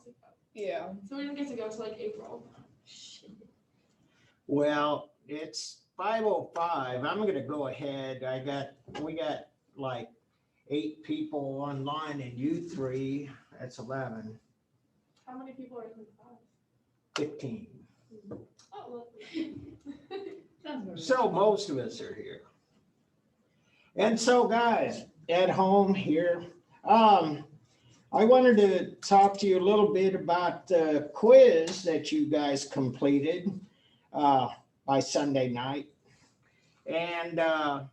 to go. Yeah. So we didn't get to go till like April. Well, it's 5:05. I'm gonna go ahead. We got like 8 people online and you 3. That's 11, How many people are in the class? 15. Oh, lovely. So most of us are here. And so guys, at home here, I wanted to talk to you a little bit about the quiz that you guys completed by Sunday night. And I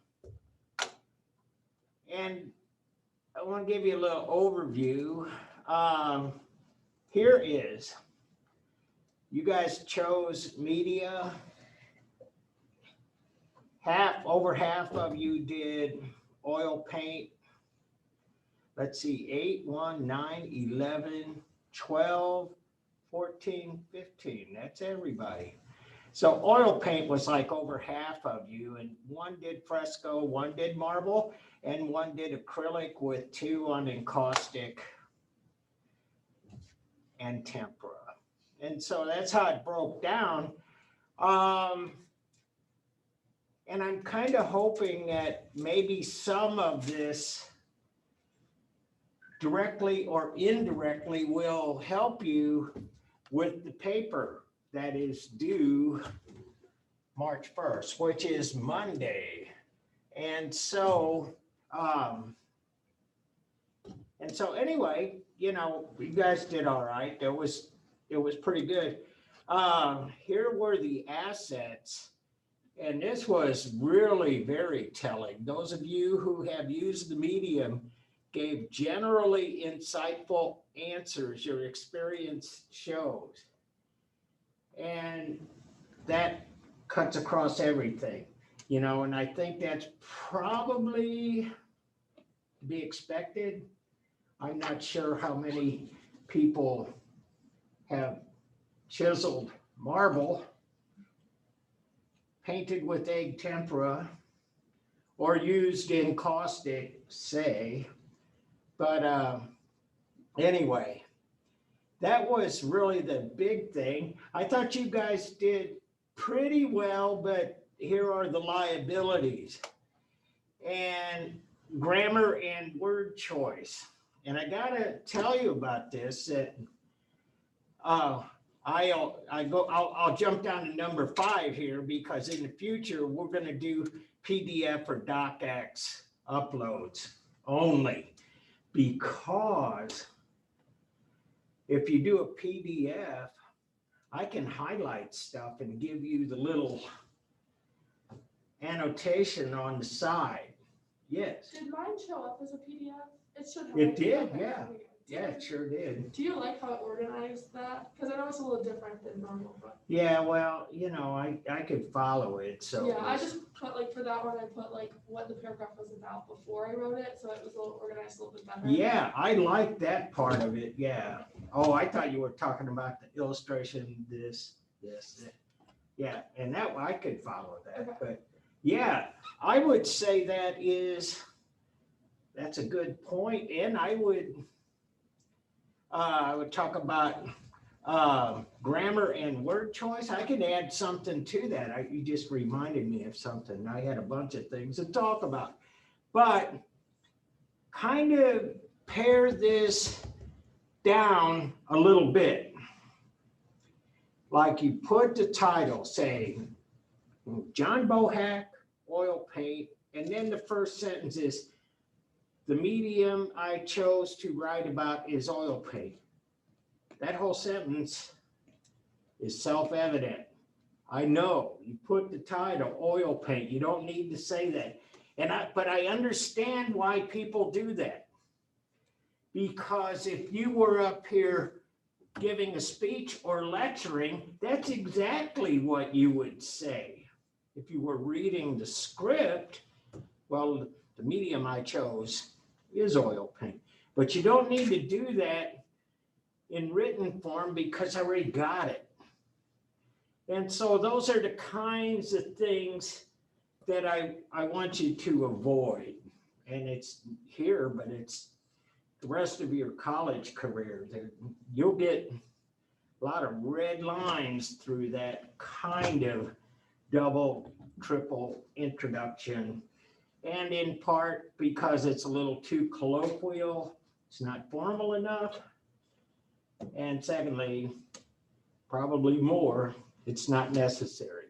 want to give you a little overview. Here is, you guys chose media. Over half of you did oil paint. Let's see, 8, 1, 9, 11, 12, 14, 15. That's everybody. So oil paint was like over half of you, and 1 did fresco, 1 did marble, and 1 did acrylic with 2 on encaustic and tempera. And so that's how it broke down. And I'm kind of hoping that maybe some of this directly or indirectly will help you with the paper that is due March 1st, which is Monday. And so anyway, you know, you guys did all right. It was pretty good. Here were the assets. And this was really very telling. Those of you who have used the medium gave generally insightful answers. Your experience shows. And that cuts across everything, you know, and I think that's probably to be expected. I'm not sure how many people have chiseled marble, painted with egg tempera, or used encaustic, say. But anyway, that was really the big thing. I thought you guys did pretty well, but here are the liabilities. And grammar and word choice. And I gotta tell you about this, that I'll jump down to number 5 here, because in the future we're going to do PDF or docx uploads only, because if you do a PDF, I can highlight stuff and give you the little annotation on the side. Yes. Did mine show up as a PDF? It should have. It did, Okay. yeah. Yeah, it sure did. Do you like how it organized that? Because I know it's a little different than normal. But Yeah, well, you know, I could follow it, so. yeah, I just put like for that one, I put like what the paragraph was about before I wrote it, so it was a little organized a little bit better. Yeah, I like that part of it, yeah. Oh, I thought you were talking about the illustration, this. Yeah, and that, I could follow that, Okay. but yeah, I would say that's a good point, and I would talk about grammar and word choice. I could add something to that. You just reminded me of something. I had a bunch of things to talk about, but kind of pare this down a little bit. Like you put the title saying, John Bohack, oil paint, and then the first sentence is, the medium I chose to write about is oil paint. That whole sentence is self-evident. I know, you put the title, oil paint, you don't need to say that. But I understand why people do that. Because if you were up here giving a speech or lecturing, that's exactly what you would say. If you were reading the script, well, the medium I chose is oil paint. But you don't need to do that in written form because I already got it. And so those are the kinds of things that I want you to avoid. And it's here, but it's the rest of your college career. You'll get a lot of red lines through that kind of double, triple introduction. And in part because it's a little too colloquial, it's not formal enough. And secondly, probably more, it's not necessary.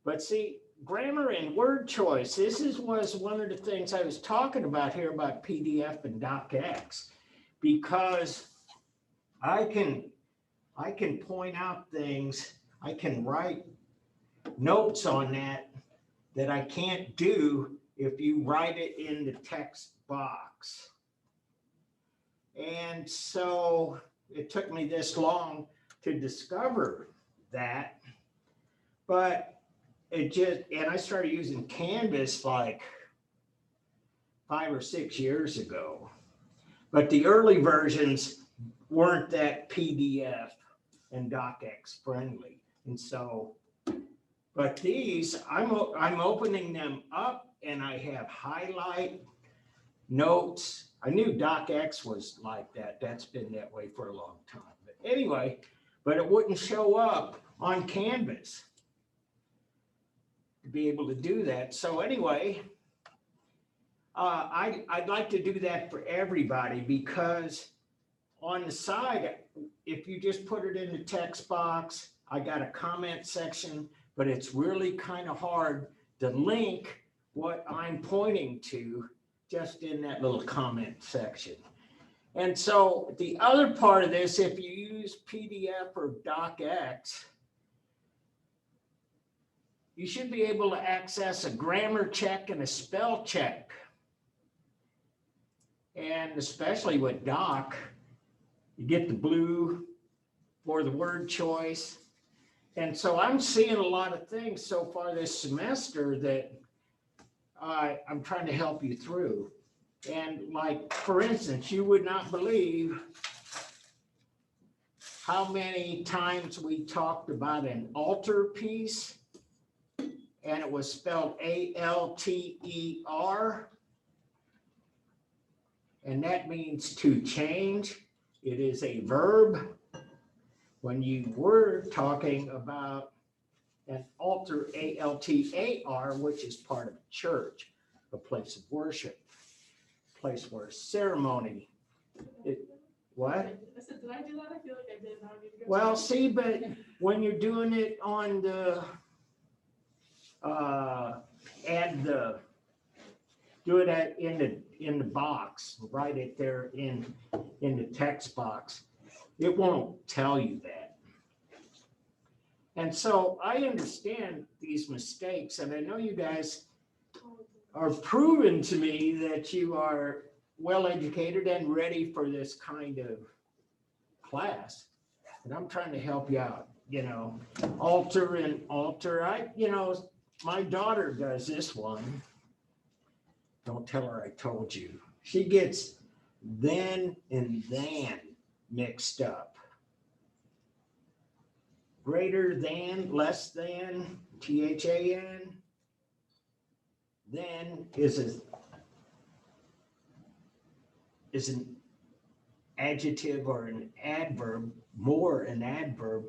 But see, grammar and word choice, was one of the things I was talking about here about PDF and docx, because I can point out things, I can write notes on that I can't do if you write it in the text box. And so it took me this long to discover that, but and I started using Canvas like 5 or 6 years ago, but the early versions weren't that PDF and docx friendly. And so, but these, I'm opening them up and I have highlight notes. I knew docx was like that. That's been that way for a long time. But anyway, but it wouldn't show up on Canvas to be able to do that. So anyway, I'd like to do that for everybody, because on the side, if you just put it in the text box, I got a comment section, but it's really kind of hard to link what I'm pointing to just in that little comment section. And so the other part of this, if you use PDF or docx, you should be able to access a grammar check and a spell check. And especially with doc, you get the blue for the word choice. And so I'm seeing a lot of things so far this semester that I'm trying to help you through. And like, for instance, you would not believe how many times we talked about an altarpiece, and it was spelled A-L-T-E-R. And that means to change. It is a verb. When you were talking about an altar, A-L-T-A-R, which is part of a church, a place of worship, a place where ceremony. What? I said, did I do that? I feel like I did. Now I need to go Well, check. see, but when you're doing it on the, do it in the box, write it there in the text box. It won't tell you that. And so I understand these mistakes, and I know you guys are proving to me that you are well educated and ready for this kind of class. And I'm trying to help you out, alter and alter. My daughter does this one. Don't tell her I told you. She gets then and than mixed up. Greater than, less than, THAN. Then is an adjective or an adverb, more an adverb,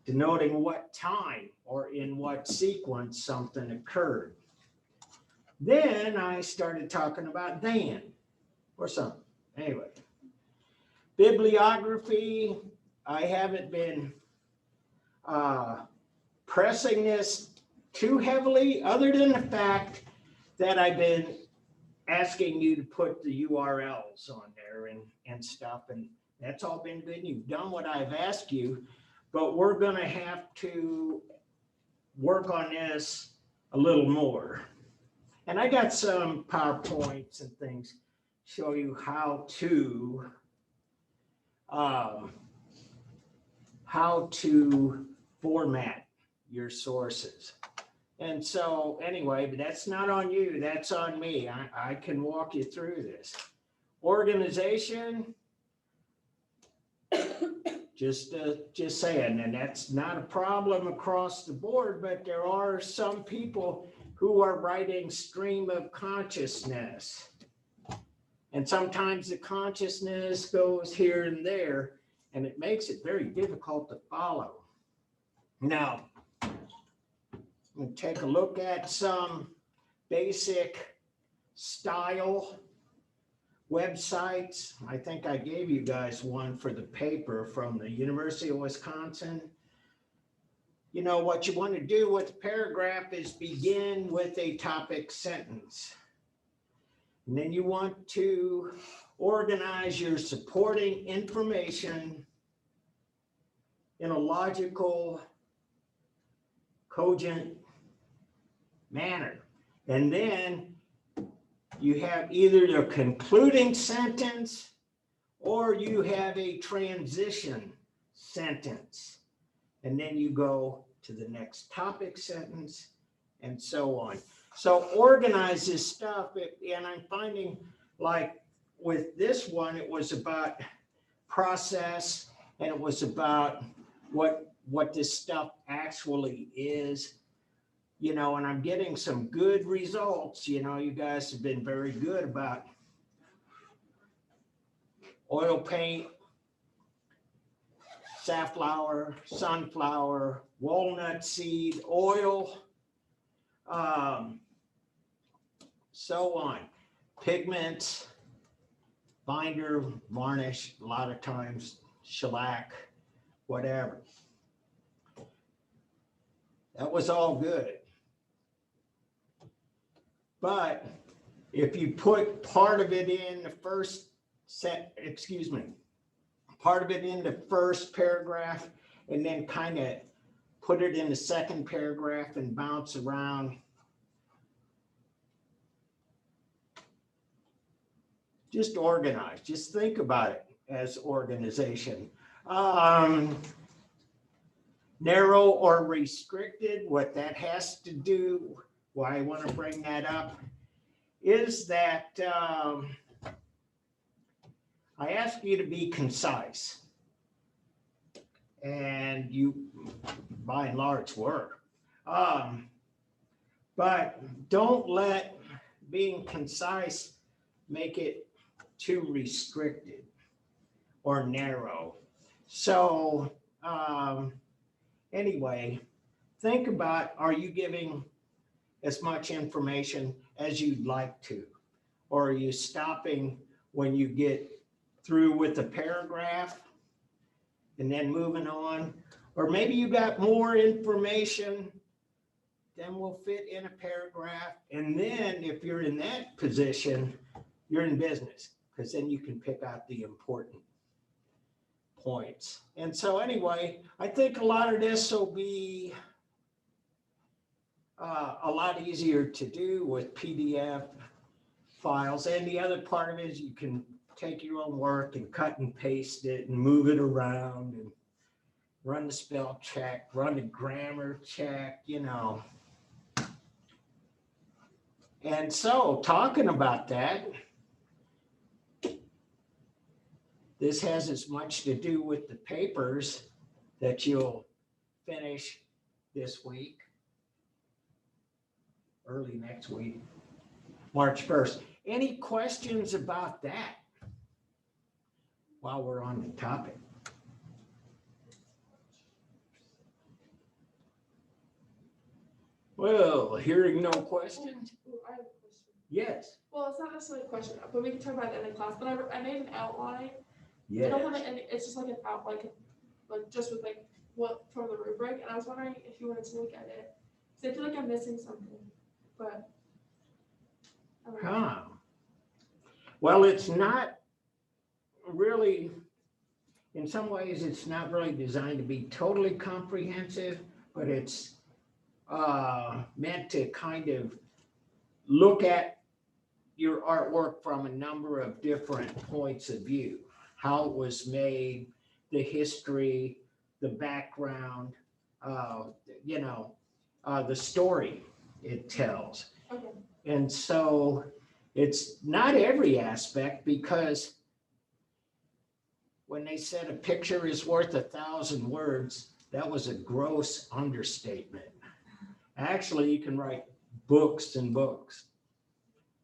denoting what time or in what sequence something occurred. Then I started talking about than or something. Anyway, bibliography, I haven't been pressing this too heavily, other than the fact that I've been asking you to put the URLs on there and stuff, and that's all been good. You've done what I've asked you, but we're going to have to work on this a little more. And I got some PowerPoints and things show you how to format your sources. And so anyway, but that's not on you, that's on me. I can walk you through this. Organization, just saying, and that's not a problem across the board, but there are some people who are writing stream of consciousness. And sometimes the consciousness goes here and there, and it makes it very difficult to follow. Now, we'll take a look at some basic style websites. I think I gave you guys one for the paper from the University of Wisconsin. You know, what you want to do with a paragraph is begin with a topic sentence. And then you want to organize your supporting information in a logical, cogent manner. And then you have either the concluding sentence or you have a transition sentence. And then you go to the next topic sentence and so on. So organize this stuff. And I'm finding, like with this one, it was about process, and it was about what this stuff actually is. You know, and I'm getting some good results. You know, you guys have been very good about oil paint, safflower, sunflower, walnut seed, oil, so on. Pigments, binder, varnish, a lot of times, shellac, whatever. That was all good. But if you put part of it in the first part of it in the first paragraph and then kind of put it in the second paragraph and bounce around, just organize, just think about it as organization. Narrow or restricted, what that has to do, why I want to bring that up, is that I ask you to be concise. And you, by and large, were. But don't let being concise make it too restricted or narrow. So anyway, think about, are you giving as much information as you'd like to? Or are you stopping when you get through with the paragraph and then moving on? Or maybe you got more information than will fit in a paragraph. And then if you're in that position, you're in business, because then you can pick out the important points. And so anyway, I think a lot of this will be a lot easier to do with PDF files. And the other part of it is you can take your own work and cut and paste it and move it around and run the spell check, run the grammar check, you know. And so talking about that, this has as much to do with the papers that you'll finish this week, early next week, March 1st. Any questions about that while we're on the topic? Well, hearing no questions. Ooh, I have a question. Yes. Well, it's not necessarily a question, but we can talk about it in the class. But I made an outline. Yes. I don't have it, it's just like an outline, like just with like what from the rubric. And I was wondering if you wanted to look at it, because I feel like I'm missing something. But I don't know. Huh. Well, it's not really, in some ways, it's not really designed to be totally comprehensive, but it's meant to kind of look at your artwork from a number of different points of view. How it was made, the history, the background, you know, the story it tells. Okay. And so it's not every aspect, because when they said a picture is worth 1,000 words, that was a gross understatement. Actually, you can write books and books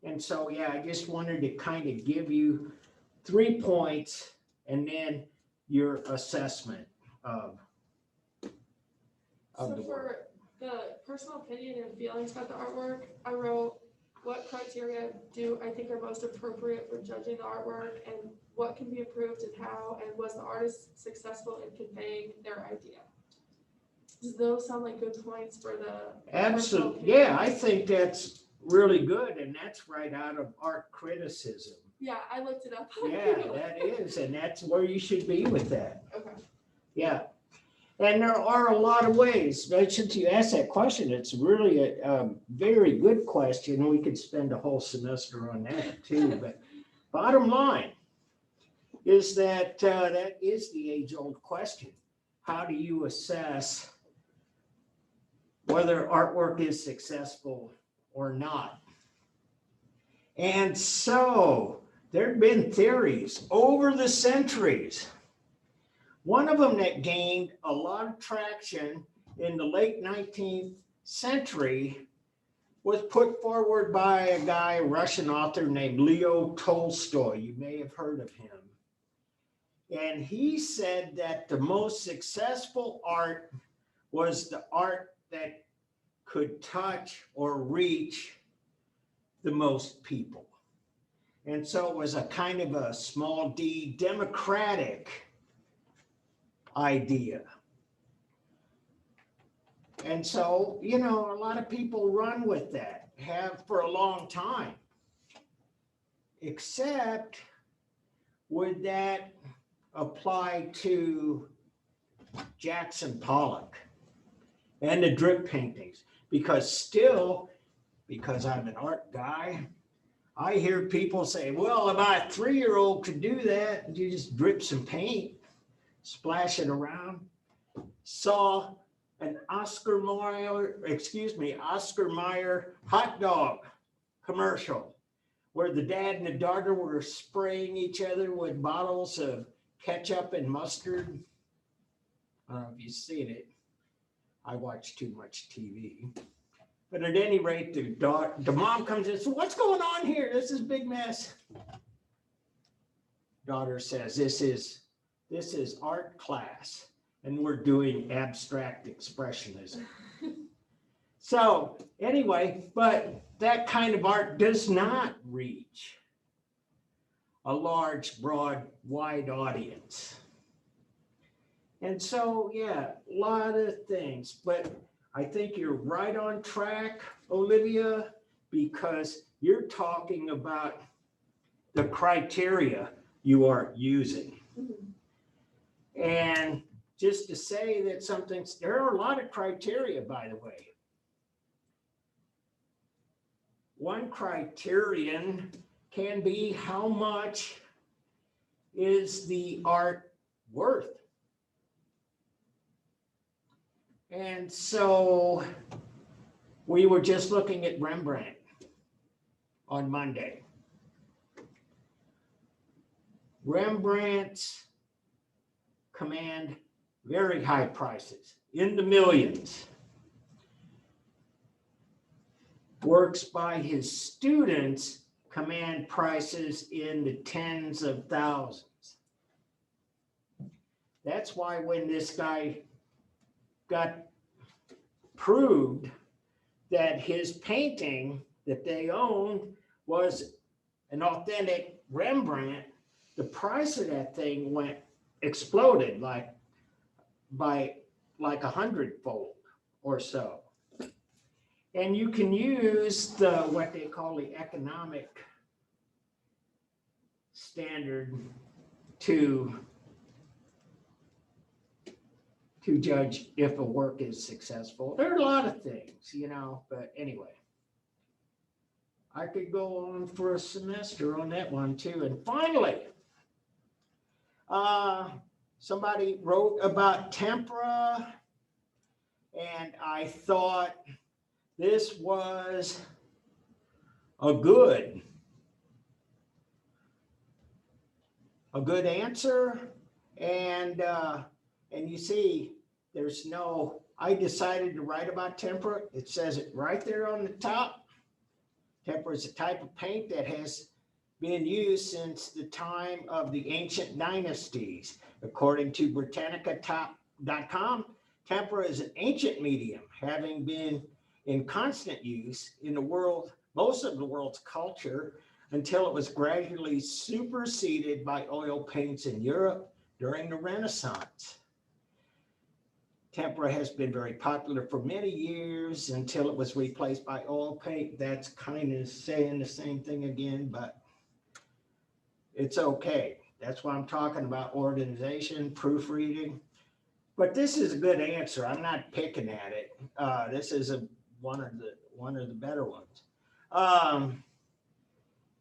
And so, yeah, I just wanted to kind of give you 3 points and then your assessment of So the work. for the personal opinion and feelings about the artwork, I wrote what criteria do I think are most appropriate for judging the artwork and what can be improved and how, and was the artist successful in conveying their idea? Does those sound like good points for the Absolutely. Yeah, I think that's really good. And that's right out of art criticism. Yeah, I looked it up. Yeah, that is. And that's where you should be with that. Okay. Yeah. And there are a lot of ways, but since you asked that question, it's really a very good question. We could spend a whole semester on that too. But bottom line is that that is the age-old question. How do you assess whether artwork is successful or not? And so there have been theories over the centuries. One of them that gained a lot of traction in the late 19th century was put forward by a guy, a Russian author named Leo Tolstoy. You may have heard of him. And he said that the most successful art was the art that could touch or reach the most people. And so it was a kind of a small d democratic idea. And so, you know, a lot of people run with that, have for a long time. Except, would that apply to Jackson Pollock and the drip paintings? Because still, because I'm an art guy, I hear people say, well, about a 3-year-old could do that. You just drip some paint, splash it around. Saw an Oscar Mayer hot dog commercial where the dad and the daughter were spraying each other with bottles of ketchup and mustard. I don't know if you've seen it. I watch too much TV. But at any rate, the mom comes in and says, what's going on here? This is a big mess. Daughter says, this is art class, and we're doing abstract expressionism. So anyway, but that kind of art does not reach a large, broad, wide audience. And so, yeah, a lot of things, but I think you're right on track, Olivia, because you're talking about the criteria you are using. Mm-hmm. And just to say that there are a lot of criteria, by the way. One criterion can be how much is the art worth? And so we were just looking at Rembrandt on Monday. Rembrandt's command very high prices, in the millions. Works by his students command prices in the tens of thousands. That's why when this guy got proved that his painting that they owned was an authentic Rembrandt, the price of that thing exploded by 100-fold or so. And you can use what they call the economic standard to judge if a work is successful. There are a lot of things, but anyway. I could go on for a semester on that one too. And finally, somebody wrote about tempera, and I thought this was a good answer. And you see, I decided to write about tempera. It says it right there on the top. Tempera is a type of paint that has been used since the time of the ancient dynasties. According to Britannica.com, tempera is an ancient medium, having been in constant use in the world, most of the world's culture, until it was gradually superseded by oil paints in Europe during the Renaissance. Tempera has been very popular for many years until it was replaced by oil paint. That's kind of saying the same thing again, but it's okay. That's why I'm talking about organization, proofreading. But this is a good answer. I'm not picking at it. This is one of the better ones.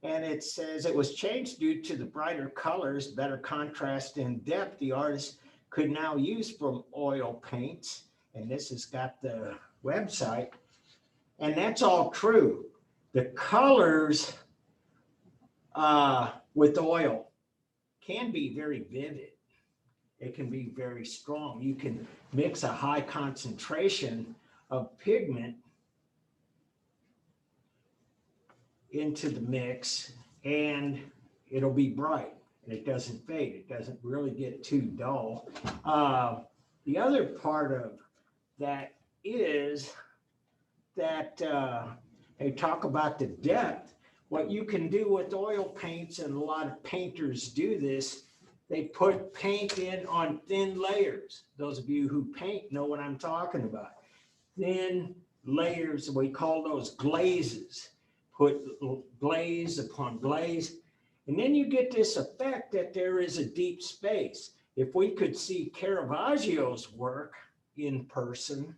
And it says it was changed due to the brighter colors, better contrast and depth the artist could now use from oil paints. And this has got the website. And that's all true. The colors with oil can be very vivid. It can be very strong. You can mix a high concentration of pigment into the mix and it'll be bright and it doesn't fade. It doesn't really get too dull. The other part of that is that they talk about the depth. What you can do with oil paints, and a lot of painters do this, they put paint in on thin layers. Those of you who paint know what I'm talking about. Thin layers, we call those glazes. Put glaze upon glaze. And then you get this effect that there is a deep space. If we could see Caravaggio's work in person,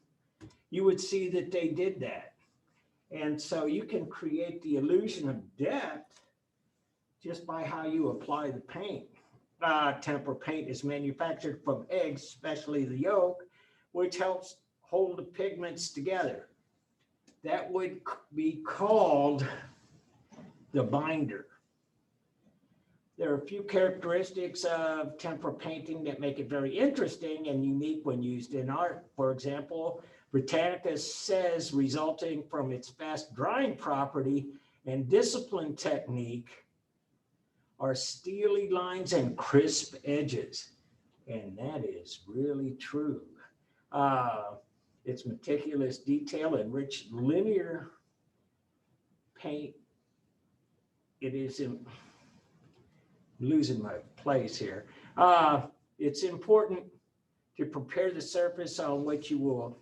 you would see that they did that. And so you can create the illusion of depth just by how you apply the paint. Tempera paint is manufactured from eggs, especially the yolk, which helps hold the pigments together. That would be called the binder. There are a few characteristics of tempera painting that make it very interesting and unique when used in art. For example, Britannica says resulting from its fast drying property and discipline technique are steely lines and crisp edges. And that is really true. Its meticulous detail and rich linear paint. It is losing my place here. It's important to prepare the surface on which you will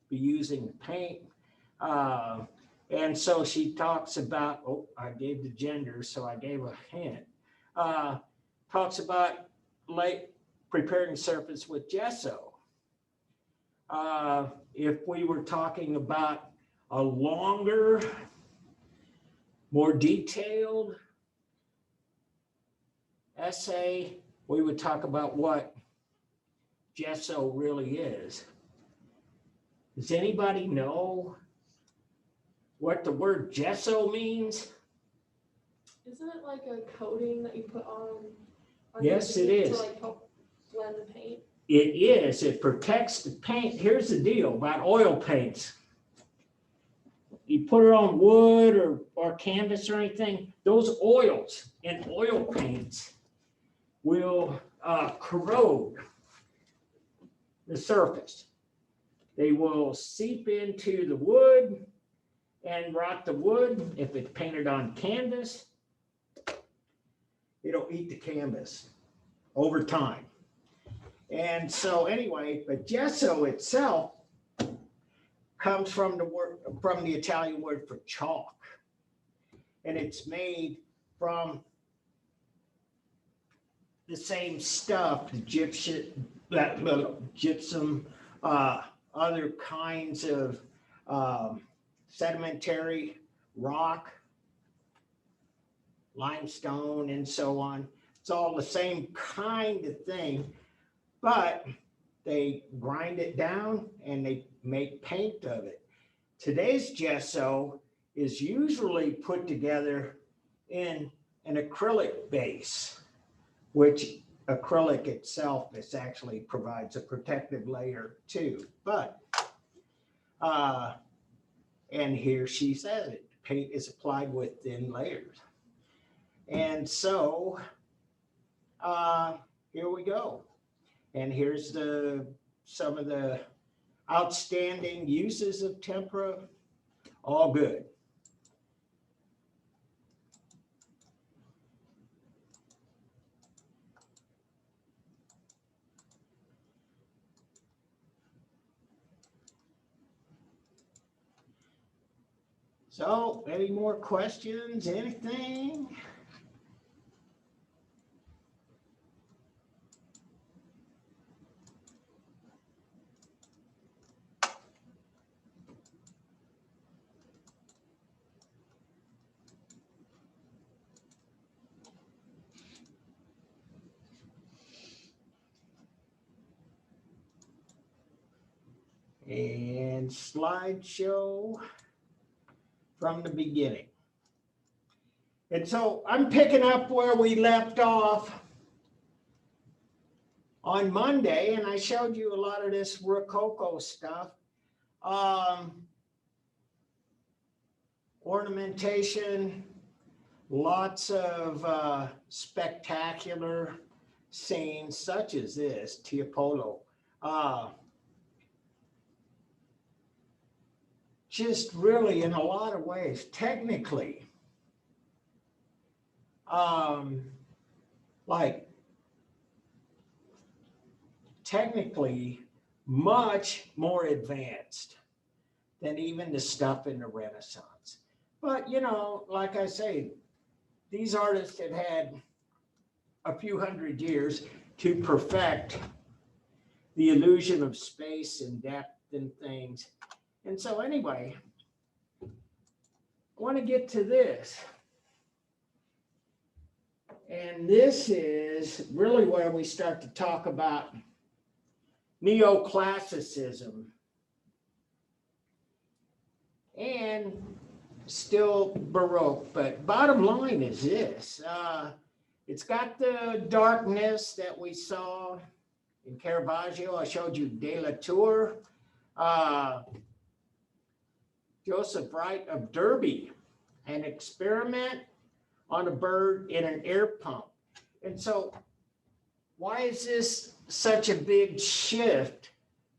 be using the paint. And so she talks about, I gave the gender, so I gave a hint. Talks about preparing surface with gesso. If we were talking about a longer, more detailed essay, we would talk about what gesso really is. Does anybody know what the word gesso means? Isn't it like a coating that you put on? Yes, it is. To like help blend the paint? It is. It protects the paint. Here's the deal about oil paints. You put it on wood or canvas or anything, those oils in oil paints will corrode the surface. They will seep into the wood and rot the wood. If it's painted on canvas, it'll eat the canvas over time. And so anyway, but gesso itself comes from the Italian word for chalk. And it's made from the same stuff, the gypsum, other kinds of sedimentary rock, limestone, and so on. It's all the same kind of thing, but they grind it down and they make paint of it. Today's gesso is usually put together in an acrylic base, which acrylic itself is actually provides a protective layer too. But, and here she says it, paint is applied with thin layers. And so here we go. And here's some of the outstanding uses of tempera, all good. So, any more questions, anything? And slideshow from the beginning. And so I'm picking up where we left off on Monday, and I showed you a lot of this Rococo stuff. Ornamentation, lots of spectacular scenes such as this, Tiepolo. Just really in a lot of ways, technically, technically much more advanced than even the stuff in the Renaissance. But, you know, like I say, these artists have had a few hundred years to perfect the illusion of space and depth and things. And so anyway, I want to get to this. And this is really where we start to talk about Neoclassicism. And still Baroque, but bottom line is this. It's got the darkness that we saw in Caravaggio. I showed you De la Tour. Joseph Wright of Derby, an experiment on a bird in an air pump. And so why is this such a big shift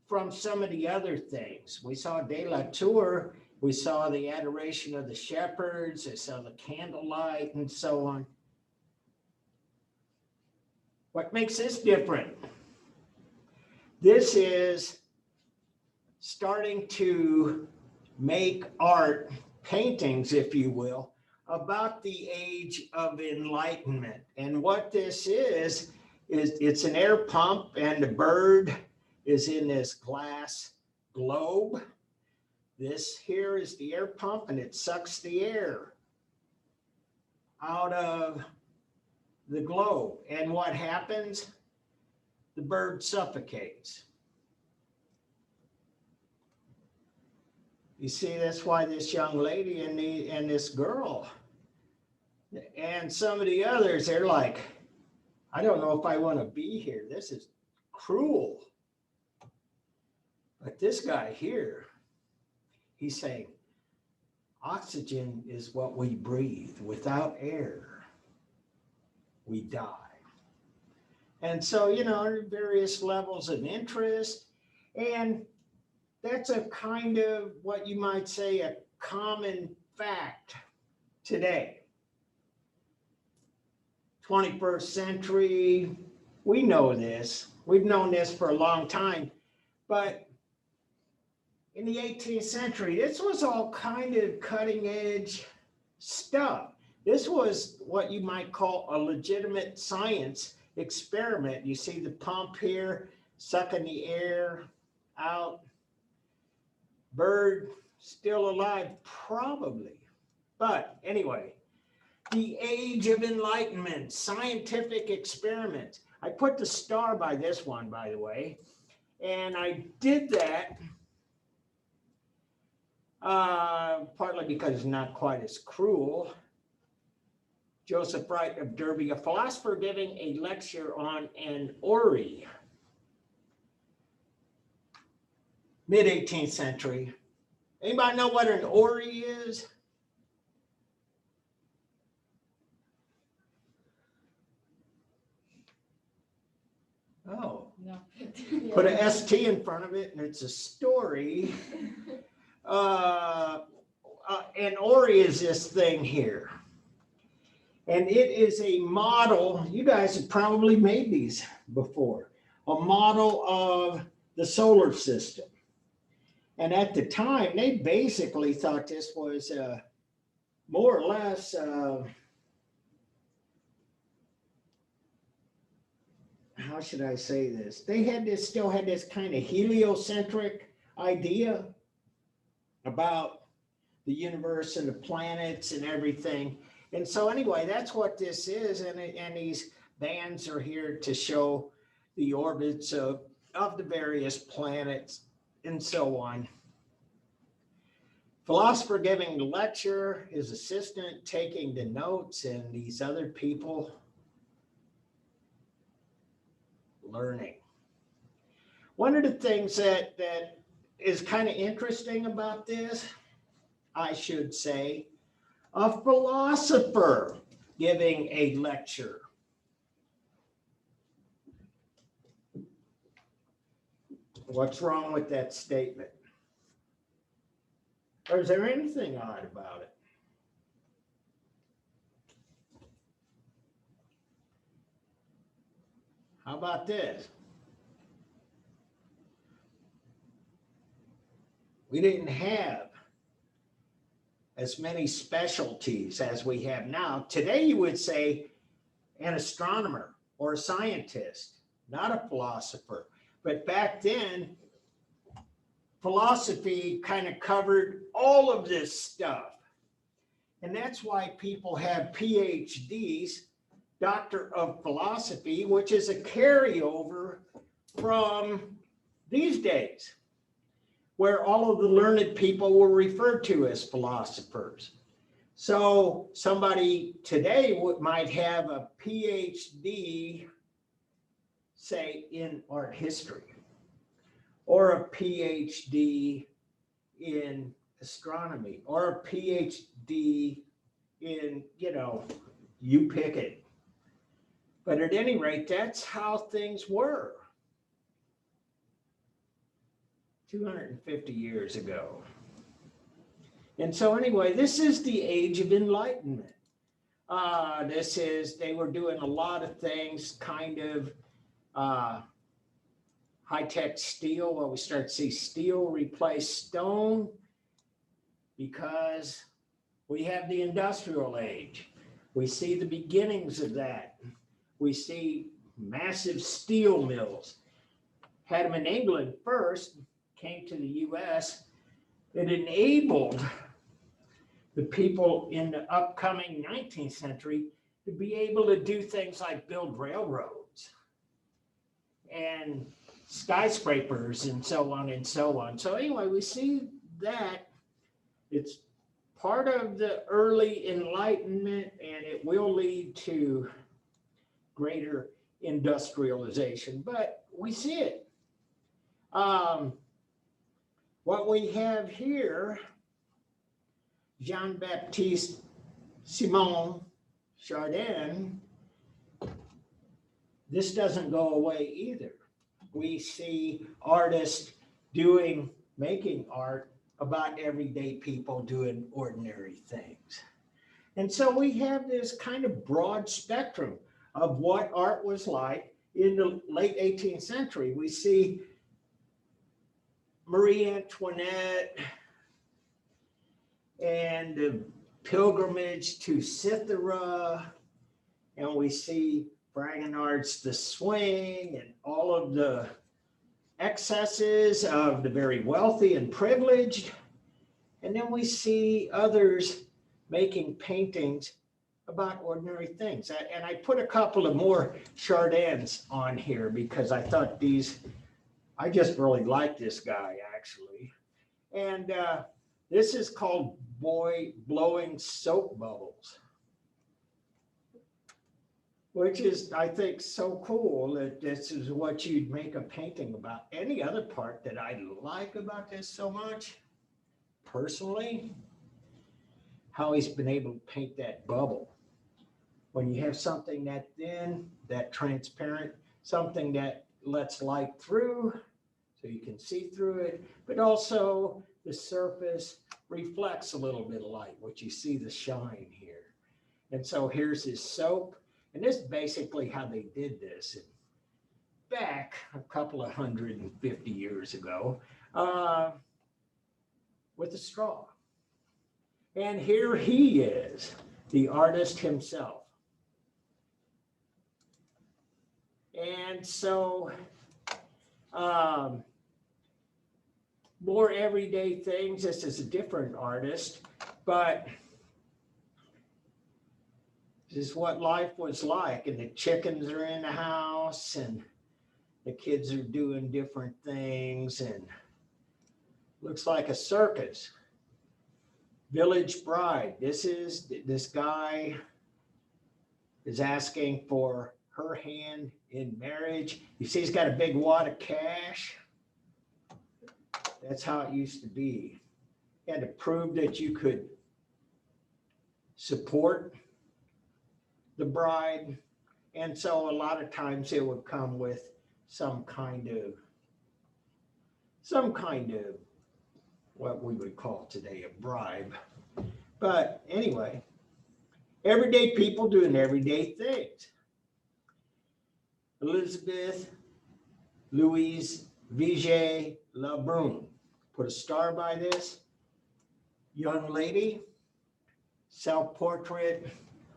from some of the other things? We saw De la Tour, we saw the adoration of the shepherds, we saw the candlelight and so on. What makes this different? This is starting to make art, paintings, if you will, about the age of enlightenment. And what this is it's an air pump, and the bird is in this glass globe. This here is the air pump, and it sucks the air out of the globe. And what happens? The bird suffocates. You see, that's why this young lady and this girl and some of the others, they're like, I don't know if I want to be here. This is cruel. But this guy here, he's saying, oxygen is what we breathe. Without air, we die. And so, you know, various levels of interest. And that's a kind of what you might say a common fact today. 21st century, we know this. We've known this for a long time. But in the 18th century, this was all kind of cutting edge stuff. This was what you might call a legitimate science experiment. You see the pump here, sucking the air out. Bird still alive, probably. But anyway, the age of enlightenment, scientific experiments. I put the star by this one, by the way, and I did that partly because it's not quite as cruel. Joseph Wright of Derby, a philosopher giving a lecture on an orrery. Mid-18th century. Anybody know what an orrery is? Put a ST in front of it and it's a story. And Ori is this thing here. And it is a model, you guys have probably made these before, a model of the solar system. And at the time, they basically thought this was more or less, how should I say this? They had this, still had this kind of heliocentric idea about the universe and the planets and everything. And so anyway, that's what this is. And these bands are here to show the orbits of the various planets and so on. Philosopher giving the lecture, his assistant taking the notes, and these other people learning. One of the things that is kind of interesting about this, I should say, a philosopher giving a lecture. What's wrong with that statement? Or is there anything odd about it? How about this? We didn't have as many specialties as we have now. Today you would say an astronomer or a scientist, not a philosopher. But back then, philosophy kind of covered all of this stuff. And that's why people have PhDs, Doctor of Philosophy, which is a carryover from these days, where all of the learned people were referred to as philosophers. So somebody today might have a PhD, say, in art history, or a PhD in astronomy, or a PhD in, you pick it. But at any rate, that's how things were 250 years ago. And so anyway, this is the age of enlightenment. They were doing a lot of things, kind of high-tech steel. Well, we start to see steel replace stone because we have the industrial age. We see the beginnings of that. We see massive steel mills. Had them in England first, came to the US. It enabled the people in the upcoming 19th century to be able to do things like build railroads and skyscrapers and so on and so on. So anyway, we see that it's part of the early Enlightenment, and it will lead to greater industrialization, but we see it. What we have here, Jean-Baptiste Simon Chardin, this doesn't go away either. We see artists making art about everyday people doing ordinary things. And so we have this kind of broad spectrum of what art was like in the late 18th century. We see Marie Antoinette and the pilgrimage to Cythera, and we see Fragonard's The Swing and all of the excesses of the very wealthy and privileged. And then we see others making paintings about ordinary things. And I put a couple of more Chardins on here because I thought I just really like this guy, actually. And this is called Boy Blowing Soap Bubbles, which is, I think, so cool that this is what you'd make a painting about. Any other part that I like about this so much, personally, how he's been able to paint that bubble. When you have something that thin, that transparent, something that lets light through so you can see through it, but also the surface reflects a little bit of light, which you see the shine here. And so here's his soap, and this is basically how they did this back a couple of 150 years ago with a straw. And here he is, the artist himself. And so more everyday things. This is a different artist, but this is what life was like. And the chickens are in the house and the kids are doing different things, and looks like a circus. Village bride. This guy is asking for her hand in marriage. You see, he's got a big wad of cash. That's how it used to be. And to prove that you could support the bride. And so a lot of times it would come with some kind of what we would call today a bribe. But anyway, everyday people doing everyday things. Elizabeth Louise Vigée Lebrun. Put a star by this. Young lady, self-portrait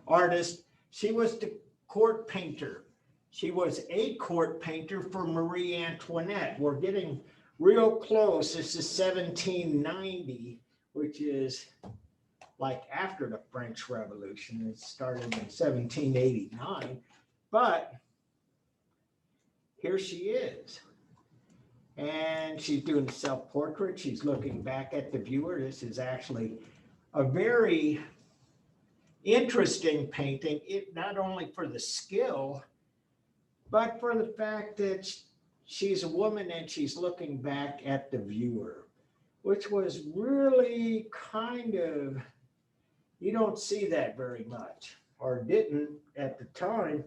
artist. She was the court painter. She was a court painter for Marie Antoinette. We're getting real close. This is 1790, which is like after the French Revolution. It started in 1789. But here she is. And she's doing a self-portrait. She's looking back at the viewer. This is actually a very interesting painting, not only for the skill, but for the fact that she's a woman and she's looking back at the viewer, which was really kind of, you don't see that very much, or didn't at the time.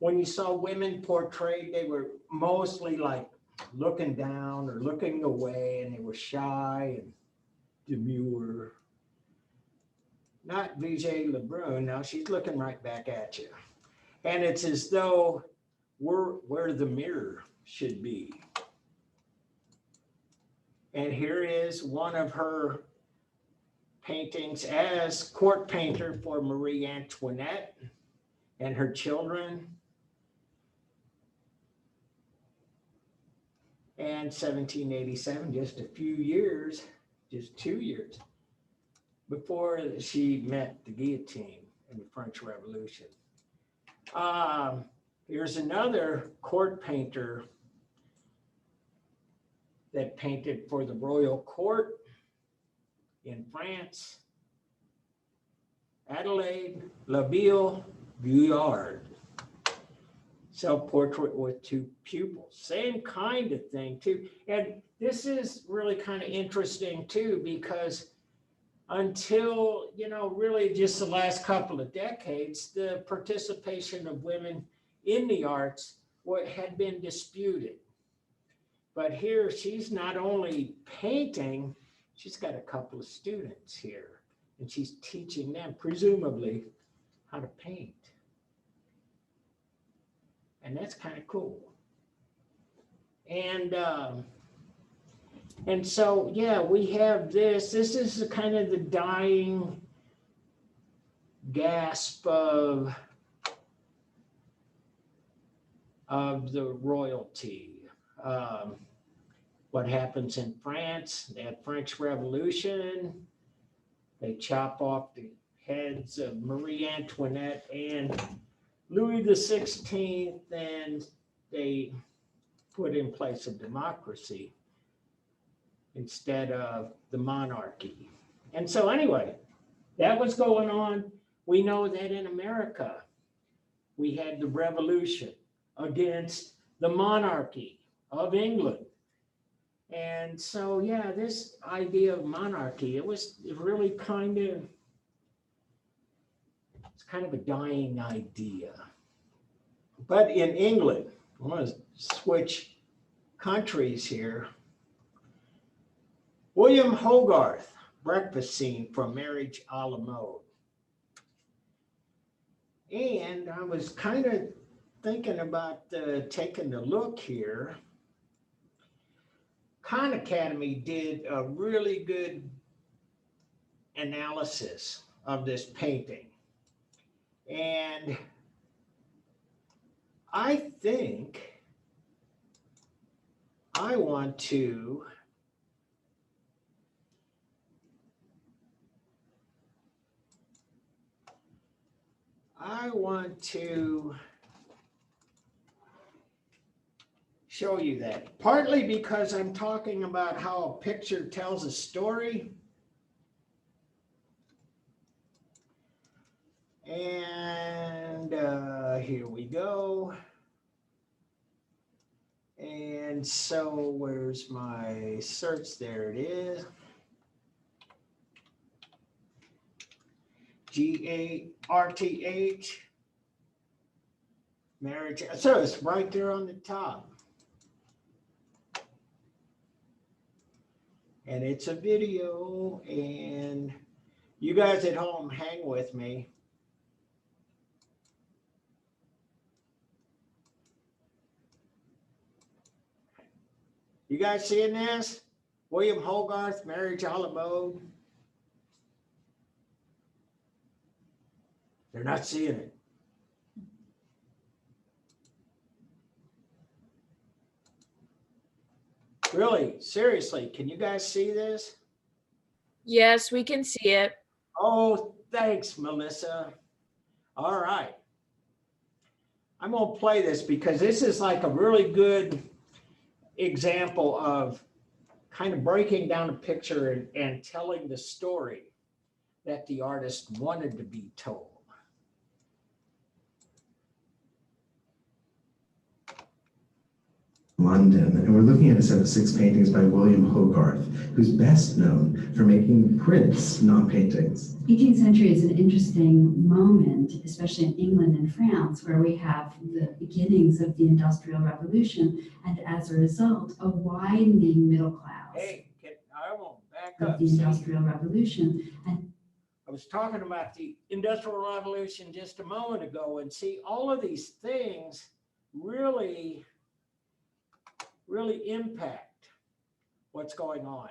When you saw women portrayed, they were mostly like looking down or looking away, and they were shy and demure. Not Vigée Lebrun. Now she's looking right back at you. And it's as though we're where the mirror should be. And here is one of her paintings as court painter for Marie Antoinette and her children. And 1787, just a few years, just 2 years before she met the guillotine in the French Revolution. Here's another court painter that painted for the royal court in France, Adelaide Labille Vuillard. Self-portrait with two pupils. Same kind of thing too. And this is really kind of interesting too, because until, really just the last couple of decades, the participation of women in the arts had been disputed. But here she's not only painting, she's got a couple of students here, and she's teaching them, presumably, how to paint. And that's kind of cool. And so, yeah, we have this. This is the kind of the dying gasp of the royalty. What happens in France, they had French Revolution. They chop off the heads of Marie Antoinette and Louis XVI, and they put in place a democracy instead of the monarchy. And so anyway, that was going on. We know that in America, we had the revolution against the monarchy of England. And so, yeah, this idea of monarchy, it was really kind of a dying idea. But in England, I want to switch countries here. William Hogarth, breakfast scene from Marriage a la Mode. And I was kind of thinking about taking a look here. Khan Academy did a really good analysis of this painting. And I think I want to show you that, partly because I'm talking about how a picture tells a story. And here we go. And so where's my search? There it is. GARTH. Marriage. So it's right there on the top. And it's a video, and you guys at home hang with me. You guys seeing this? William Hogarth, Marriage a la Mode. They're not seeing it. Really, seriously, can you guys see this? Yes, we can see it. Oh, thanks, Melissa. All right. I'm going to play this because this is like a really good example of kind of breaking down a picture and telling the story that the artist wanted to be told. London, and we're looking at a set of 6 paintings by William Hogarth, who's best known for making prints, not paintings. 18th century is an interesting moment, especially in England and France, where we have the beginnings of the Industrial Revolution, and as a result, a widening middle class Hey, I won't back of up. the See, Industrial Revolution. And I was talking about the Industrial Revolution just a moment ago, and see, all of these things really impact what's going on,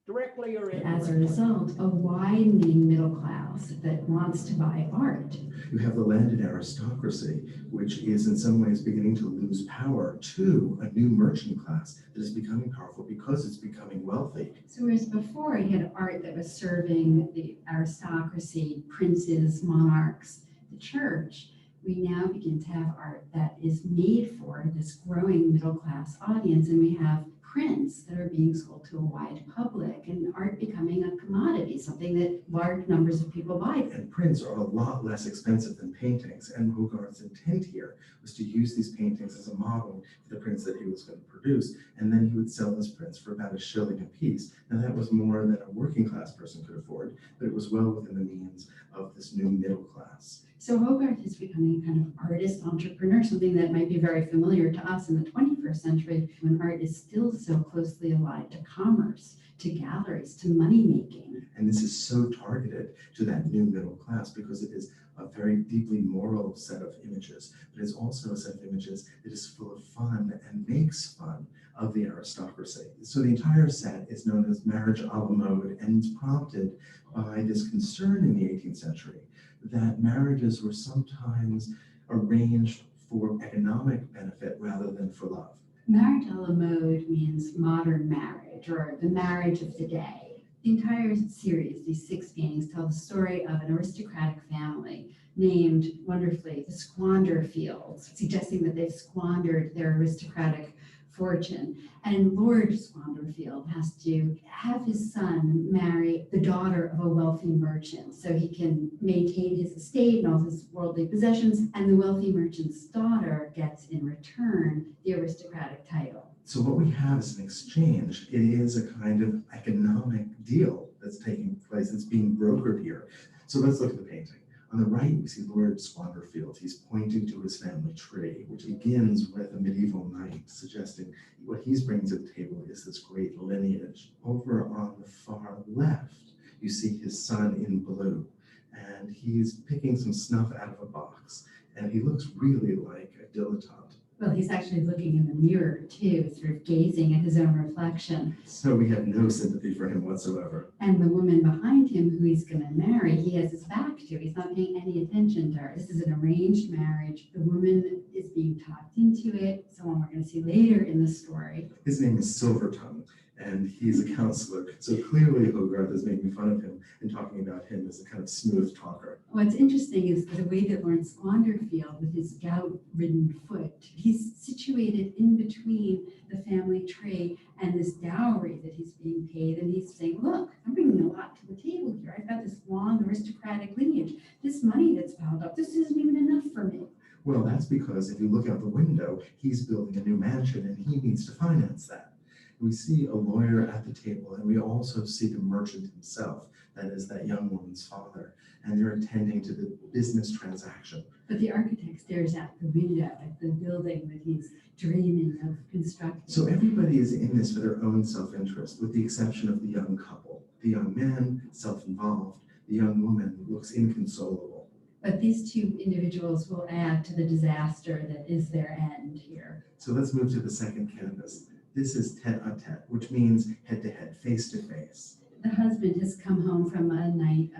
directly or indirectly. as a result, a widening middle class that wants to buy art. You have the landed aristocracy, which is in some ways beginning to lose power to a new merchant class that is becoming powerful because it's becoming wealthy. So whereas before you had art that was serving the aristocracy, princes, monarchs, the church, we now begin to have art that is made for this growing middle class audience, and we have prints that are being sold to a wide public, and art becoming a commodity, something that large numbers of people buy. And prints are a lot less expensive than paintings, and Hogarth's intent here was to use these paintings as a model for the prints that he was going to produce, and then he would sell those prints for about a shilling a piece. Now that was more than a working class person could afford, but it was well within the means of this new middle class. So Hogarth is becoming a kind of artist entrepreneur, something that might be very familiar to us in the 21st century, when art is still so closely allied to commerce, to galleries, to money making. And this is so targeted to that new middle class because it is a very deeply moral set of images, but it's also a set of images that is full of fun and makes fun of the aristocracy. So the entire set is known as Marriage a la Mode, and it's prompted by this concern in the 18th century that marriages were sometimes arranged for economic benefit rather than for love. Marriage a la Mode means modern marriage, or the marriage of the day. The entire series, these 6 paintings, tell the story of an aristocratic family named, wonderfully, the Squanderfields, suggesting that they've squandered their aristocratic fortune. And Lord Squanderfield has to have his son marry the daughter of a wealthy merchant so he can maintain his estate and all his worldly possessions, and the wealthy merchant's daughter gets in return the aristocratic title. So what we have is an exchange. It is a kind of economic deal that's taking place, that's being brokered here. So let's look at the painting. On the right, we see Lord Squanderfield. He's pointing to his family tree, which begins with a medieval knight, suggesting what he's bringing to the table is this great lineage. Over on the far left, you see his son in blue, and he's picking some snuff out of a box, and he looks really like a dilettante. Well, he's actually looking in the mirror too, sort of gazing at his own reflection. So we have no sympathy for him whatsoever. And the woman behind him who he's going to marry, he has his back to. He's not paying any attention to her. This is an arranged marriage. The woman is being talked into it, someone we're going to see later in the story. His name is Silvertongue, and he's a counselor. So clearly Hogarth is making fun of him and talking about him as a kind of smooth talker. What's interesting is the way that Lord Squanderfield, with his gout-ridden foot, he's situated in between the family tree and this dowry that he's being paid. And he's saying, look, I'm bringing a lot to the table here. I've got this long aristocratic lineage. This money that's piled up, this isn't even enough for me. Well, that's because if you look out the window, he's building a new mansion and he needs to finance that. We see a lawyer at the table, and we also see the merchant himself, that is that young woman's father, and they're attending to the business transaction. But the architect stares out the window at the building that he's dreaming of constructing. So everybody is in this for their own self-interest, with the exception of the young couple. The young man, self-involved. The young woman looks inconsolable. But these two individuals will add to the disaster that is their end here. So let's move to the second canvas. This is tête-à-tête, which means head-to-head, face-to-face. The husband has come home from a night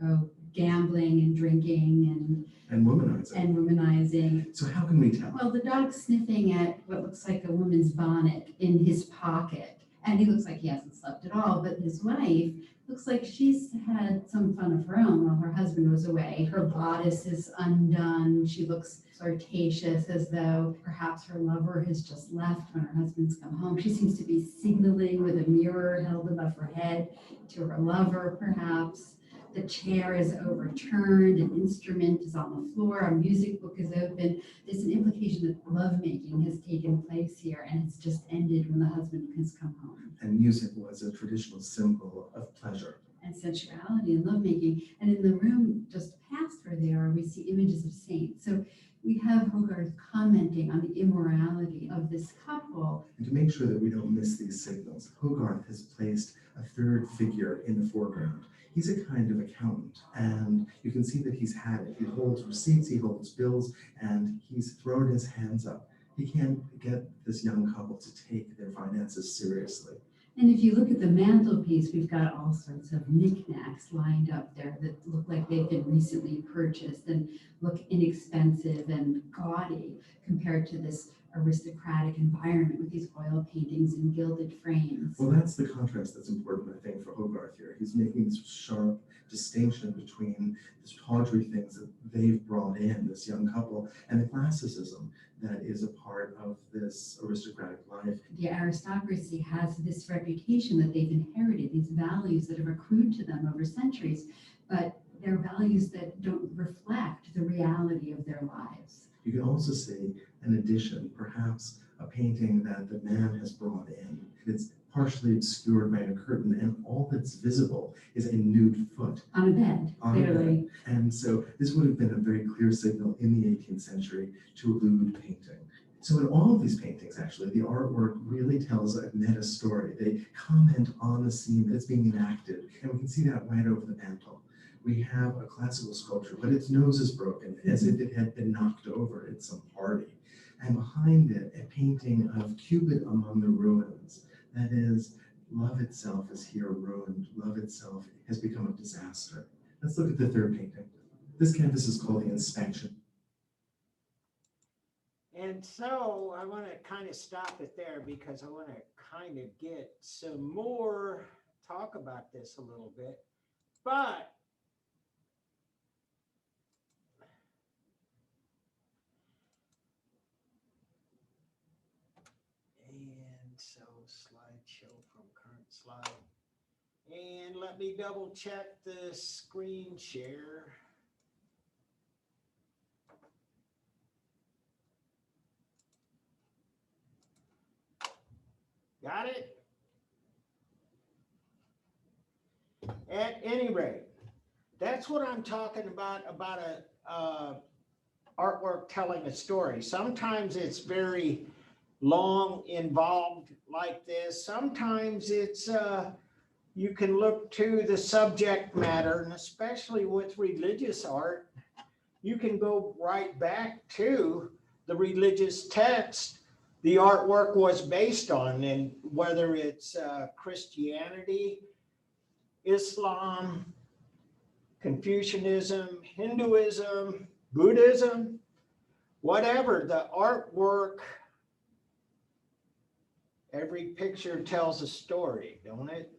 of gambling and drinking And womanizing. and womanizing. So how can we tell? Well, the dog's sniffing at what looks like a woman's bonnet in his pocket. And he looks like he hasn't slept at all, but his wife looks like she's had some fun of her own while her husband was away. Her bodice is undone. She looks flirtatious, as though perhaps her lover has just left when her husband's come home. She seems to be signaling with a mirror held above her head to her lover, perhaps. The chair is overturned, an instrument is on the floor, a music book is open. There's an implication that lovemaking has taken place here, and it's just ended when the husband has come home. And music was a traditional symbol of pleasure. And sensuality and lovemaking. And in the room just past her there, we see images of saints. So we have Hogarth commenting on the immorality of this couple. And to make sure that we don't miss these signals, Hogarth has placed a third figure in the foreground. He's a kind of accountant, and you can see that he's had it. He holds receipts, he holds bills, and he's thrown his hands up. He can't get this young couple to take their finances seriously. And if you look at the mantelpiece, we've got all sorts of knickknacks lined up there that look like they've been recently purchased and look inexpensive and gaudy compared to this aristocratic environment with these oil paintings and gilded frames. Well, that's the contrast that's important, I think, for Hogarth here. He's making this sharp distinction between the tawdry things that they've brought in, this young couple, and the classicism that is a part of this aristocratic life. The aristocracy has this reputation that they've inherited, these values that have accrued to them over centuries, but they're values that don't reflect the reality of their lives. You can also see an addition, perhaps a painting that the man has brought in. It's partially obscured by a curtain, and all that's visible is a nude foot. On a bed, On a clearly. bed. And so this would have been a very clear signal in the 18th century to elude painting. So in all of these paintings, actually, the artwork really tells a meta story. They comment on the scene that's being enacted, and we can see that right over the mantle. We have a classical sculpture, but its nose is broken, as if it had been knocked over at some party. And behind it, a painting of Cupid among the ruins. That is, love itself is here ruined. Love itself has become a disaster. Let's look at the third painting. This canvas is called The Inspection. And so I want to kind of stop it there because I want to kind of get some more talk about this a little bit. But and so slideshow from current slide. And let me double check the screen share. Got it? At any rate, That's what I'm talking about a artwork telling a story. Sometimes it's very long, involved like this. Sometimes it's, you can look to the subject matter, and especially with religious art, you can go right back to the religious text the artwork was based on, and whether it's Christianity, Islam, Confucianism, Hinduism, Buddhism, whatever, the artwork, every picture tells a story, don't it?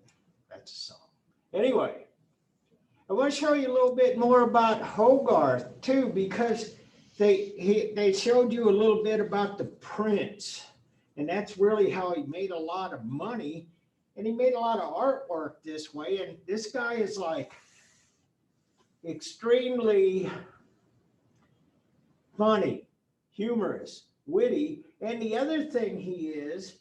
That's a song. Anyway, I want to show you a little bit more about Hogarth too, because they showed you a little bit about the prints, and that's really how he made a lot of money, and he made a lot of artwork this way. And this guy is like extremely funny, humorous, witty. And the other thing he is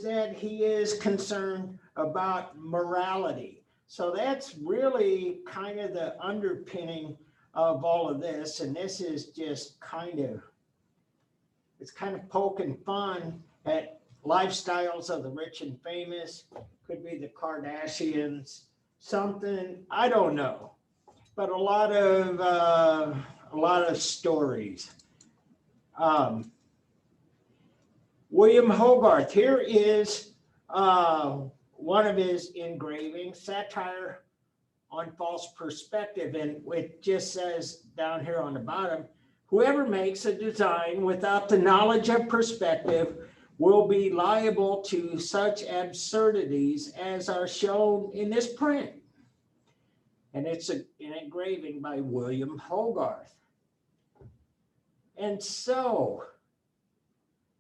that he is concerned about morality. So that's really kind of the underpinning of all of this. And this is just it's kind of poking fun at lifestyles of the rich and famous. Could be the Kardashians, something, I don't know. But a lot of stories. William Hogarth, here is one of his engravings, Satire on False Perspective, and it just says down here on the bottom, whoever makes a design without the knowledge of perspective will be liable to such absurdities as are shown in this print. And it's an engraving by William Hogarth. And so,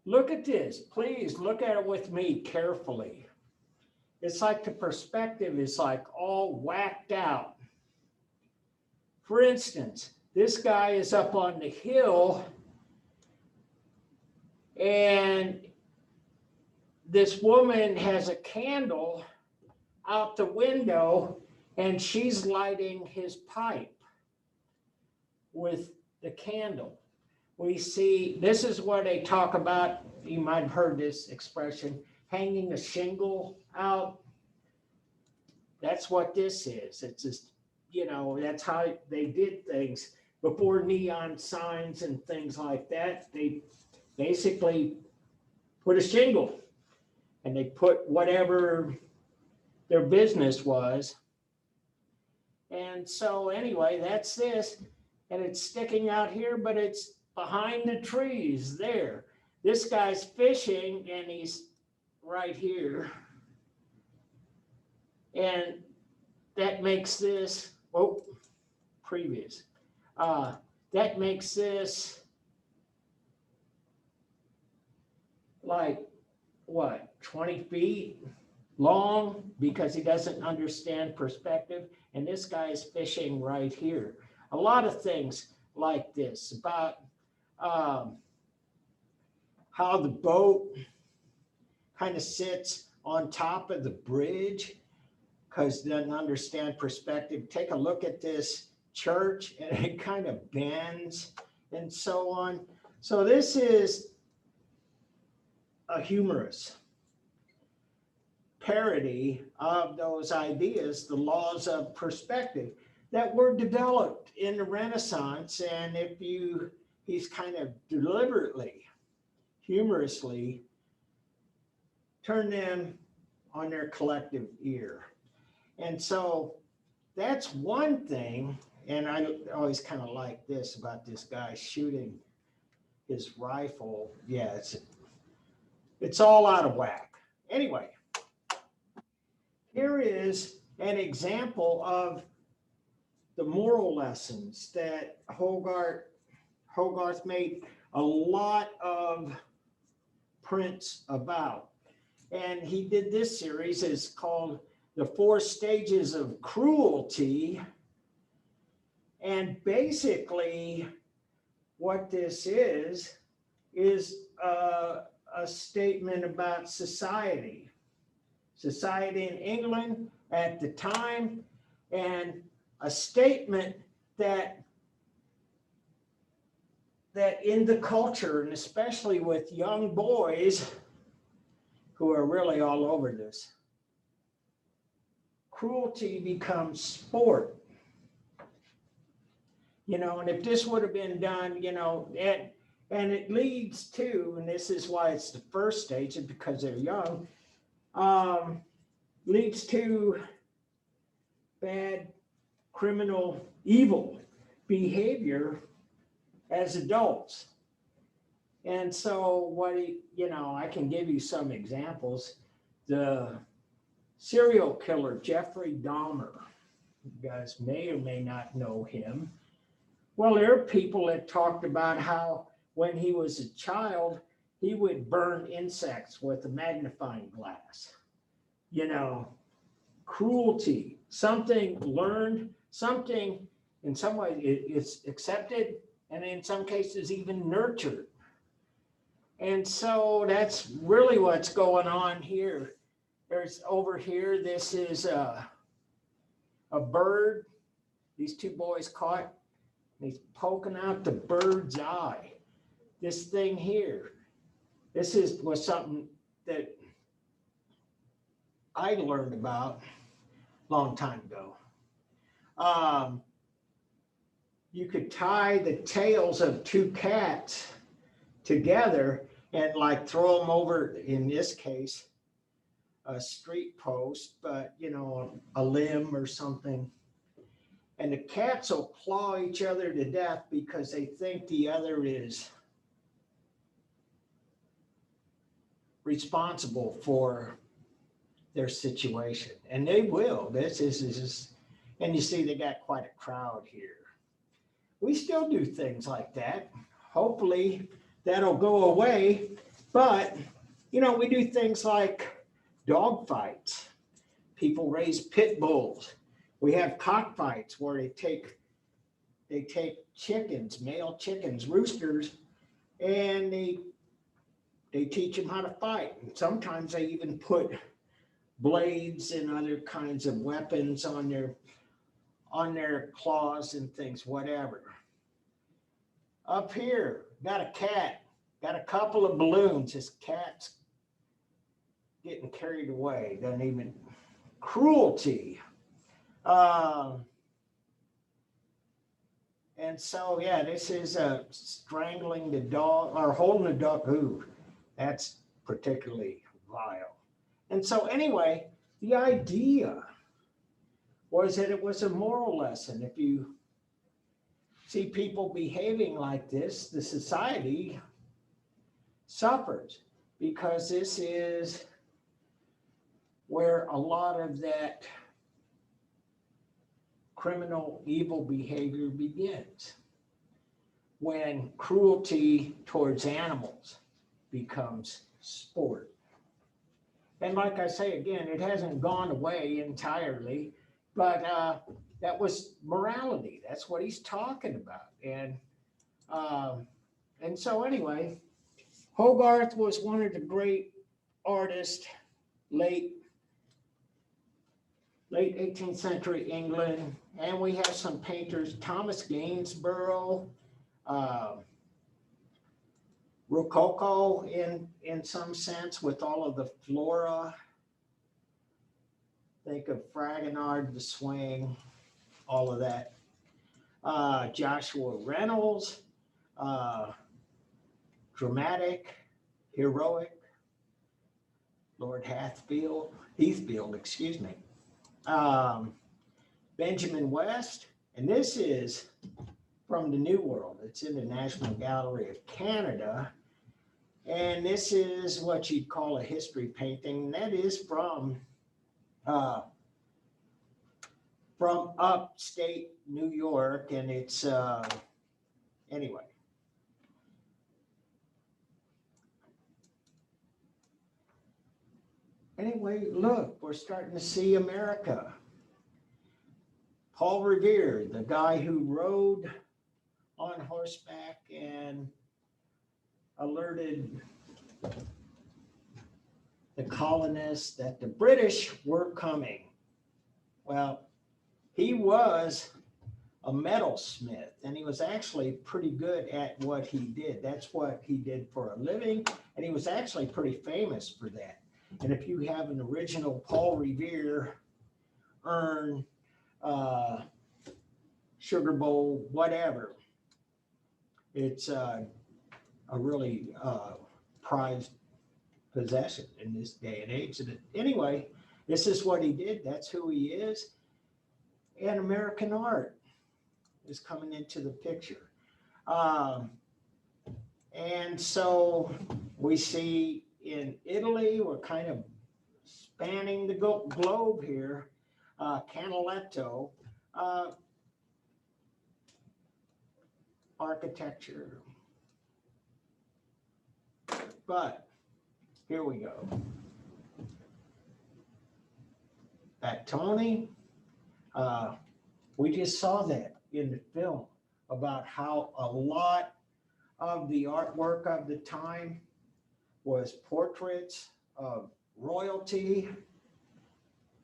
look at this. Please look at it with me carefully. It's like the perspective is like all whacked out. For instance, this guy is up on the hill, and this woman has a candle out the window, and she's lighting his pipe with the candle. We see, this is what they talk about, you might have heard this expression, hanging a shingle out. That's what this is. It's just, that's how they did things before neon signs and things like that. They basically put a shingle, and they put whatever their business was. And so anyway, that's this, and it's sticking out here, but it's behind the trees there. This guy's fishing, and he's right here. And that makes this, that makes this like, 20 feet long, because he doesn't understand perspective. And this guy is fishing right here. A lot of things like this about how the boat kind of sits on top of the bridge because it doesn't understand perspective. Take a look at this church, and it kind of bends and so on. So this is a humorous parody of those ideas, the laws of perspective that were developed in the Renaissance. And he's kind of deliberately, humorously turned them on their collective ear. And so that's one thing. And I always kind of like this about this guy shooting his rifle. Yeah, it's all out of whack. Anyway, here is an example of the moral lessons that Hogarth made a lot of prints about. And he did this series, it's called The 4 Stages of Cruelty. And basically what this is a statement about society in England at the time, and a statement that in the culture, and especially with young boys who are really all over this, cruelty becomes sport. And if this would have been done, and it leads to, and this is why it's the first stage, and because they're young, leads to bad criminal evil behavior as adults. And so I can give you some examples. The serial killer, Jeffrey Dahmer, you guys may or may not know him. Well, there are people that talked about how when he was a child, he would burn insects with a magnifying glass. Cruelty, something learned, something in some ways it's accepted, and in some cases even nurtured. And so that's really what's going on here. There's over here, this is a bird. These two boys caught. He's poking out the bird's eye. This thing here, was something that I learned about a long time ago. You could tie the tails of two cats together and throw them over, in this case, a street post, but a limb or something. And the cats will claw each other to death because they think the other is responsible for their situation. And they will. This is, and you see they got quite a crowd here. We still do things like that. Hopefully that'll go away. But, we do things like dog fights. People raise pit bulls. We have cockfights where they take chickens, male chickens, roosters, and they teach them how to fight. And sometimes they even put blades and other kinds of weapons on their claws and things, whatever. Up here, got a cat, got a couple of balloons. This cat's getting carried away. Doesn't even, cruelty. And so, this is strangling the dog or holding the dog. Ooh, that's particularly vile. And so anyway, the idea was that it was a moral lesson. If you see people behaving like this, the society suffers, because this is where a lot of that criminal evil behavior begins, when cruelty towards animals becomes sport. And like I say again, it hasn't gone away entirely, but that was morality. That's what he's talking about. And so anyway, Hogarth was one of the great artists, late 18th century England. And we have some painters, Thomas Gainsborough, Rococo in some sense, with all of the flora. Think of Fragonard, the swing, all of that. Joshua Reynolds, dramatic, heroic. Lord Heathfield, excuse me. Benjamin West, and this is from the New World. It's in the National Gallery of Canada, and this is what you'd call a history painting. That is from upstate New York, and it's anyway. Anyway, look, we're starting to see America. Paul Revere, the guy who rode on horseback and alerted the colonists that the British were coming. Well, he was a metalsmith, and he was actually pretty good at what he did. That's what he did for a living, and he was actually pretty famous for that. And if you have an original Paul Revere urn, sugar bowl, whatever, it's a really prized possession in this day and age. And anyway, this is what he did. That's who he is. And American art is coming into the picture. And so we see in Italy, we're kind of spanning the globe here, Canaletto, architecture. But here we go. Battoni, we just saw that in the film about how a lot of the artwork of the time was portraits of royalty,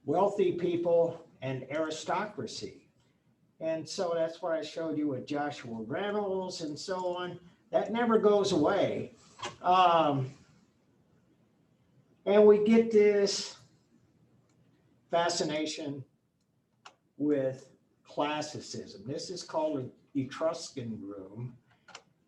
wealthy people, and aristocracy. And so that's what I showed you with Joshua Reynolds and so on. That never goes away. And we get this fascination with classicism. This is called an Etruscan room,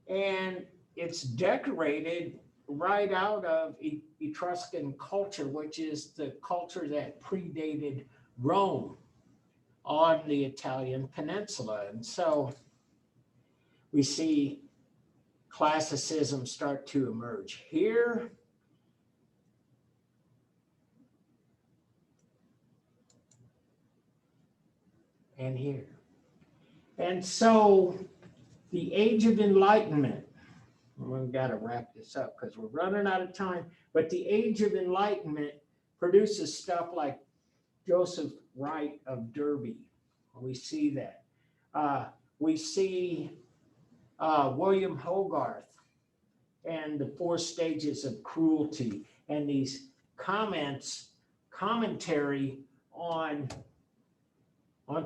and it's decorated right out of Etruscan culture, which is the culture that predated Rome on the Italian peninsula. And so we see classicism start to emerge here. And here. And so the Age of Enlightenment, we've got to wrap this up because we're running out of time, but the Age of Enlightenment produces stuff like Joseph Wright of Derby. We see that. We see William Hogarth and the 4 stages of cruelty, and these commentary on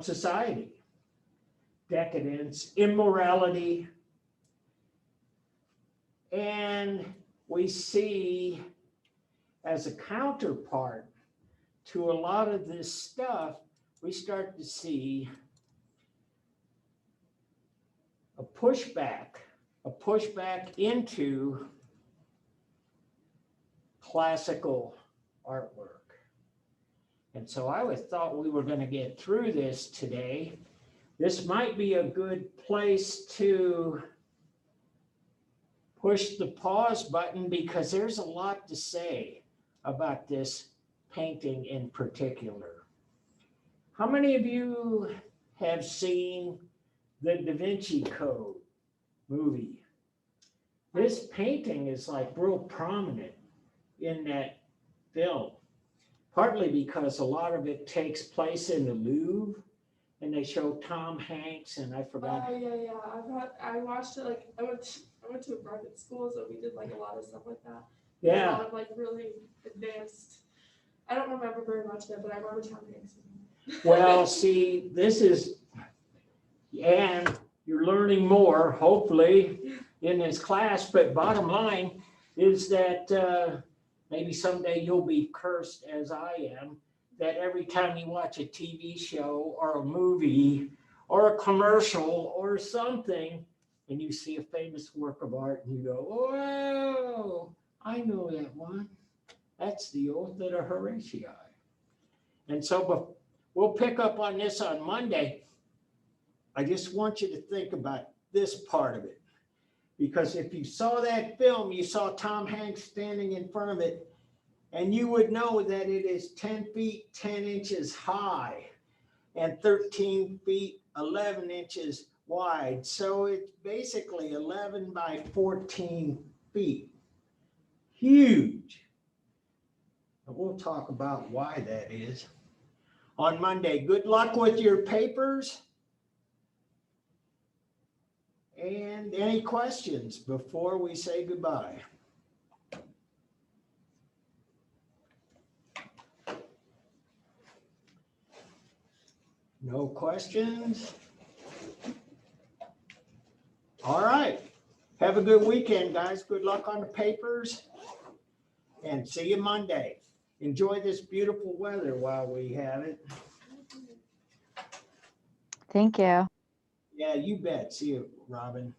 society, decadence, immorality. And we see, as a counterpart to a lot of this stuff, we start to see a pushback into classical artwork. And so I thought we were going to get through this today. This might be a good place to push the pause button because there's a lot to say about this painting in particular. How many of you have seen the Da Vinci Code movie? This painting is like real prominent in that film. Partly because a lot of it takes place in the Louvre, and they show Tom Hanks, and I forgot. Oh yeah. I watched it. Like I went to a private school, so we did like a lot of stuff like that. A Yeah, lot of like really advanced. I don't remember very much of it, but I remember Tom Hanks. well, see, this is, and you're learning more, hopefully, in this class, but bottom line is that maybe someday you'll be cursed as I am, that every time you watch a TV show or a movie or a commercial or something, and you see a famous work of art and you go, oh, I know that one. That's the Oath of Horatii. And so we'll pick up on this on Monday. I just want you to think about this part of it. Because if you saw that film, you saw Tom Hanks standing in front of it, and you would know that it is 10 feet, 10 inches high and 13 feet, 11 inches wide. So it's basically 11 by 14 feet. Huge. And we'll talk about why that is on Monday. Good luck with your papers. And any questions before we say goodbye? No questions? All right. Have a good weekend, guys. Good luck on the papers. And see you Monday. Enjoy this beautiful weather while we have it. Thank you. Yeah, you bet. See you, Robin.